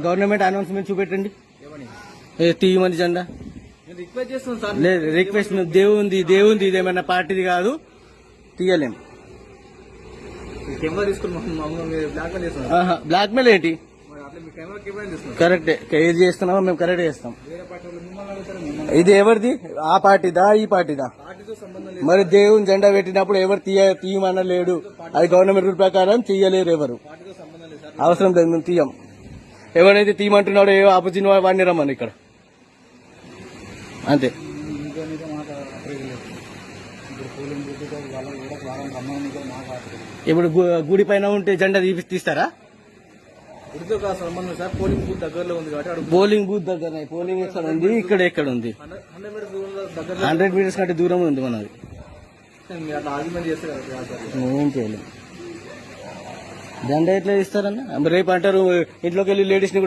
Government announcement చూపెట్టండి, తీయమని జెండా. లేదు రిక్వెస్ట్, దేవుంది ఇదేమన్నా పార్టీది కాదు, తీయలేం. బ్లాక్ మెయిల్ ఏంటి? కరెక్టే, ఏది చేస్తున్నామో మేము కరెక్ట్ చేస్తాం. ఇది ఎవరిది? ఆ పార్టీదా ఈ పార్టీదా? మరి దేవుని జెండా పెట్టినప్పుడు ఎవరు తీయమన్నా లేడు. అది గవర్నమెంట్ రూల్ ప్రకారం తీయలేరు ఎవరు. అవసరం లేదు, మేము తీయం. ఎవరైతే తీయమంటున్నాడో ఏ ఆపోజిట్ వాడిని రమ్మని ఇక్కడ అంతే. ఇప్పుడు గుడి పైన ఉంటే జెండా తీస్తారా? పోలింగ్ బూత్ దగ్గరలో ఉంది కాబట్టి పోలింగ్ బూత్ దగ్గర పోలింగ్ ఎక్కడ ఉంది, ఎక్కడ ఉంది? 100 మీటర్స్ కంటే దూరం ఉంది మనది. ఏం చేయలేదు. జెండా ఎట్లా ఇస్తారన్న? రేపు అంటారు ఇంట్లోకి వెళ్ళి లేడీస్ ని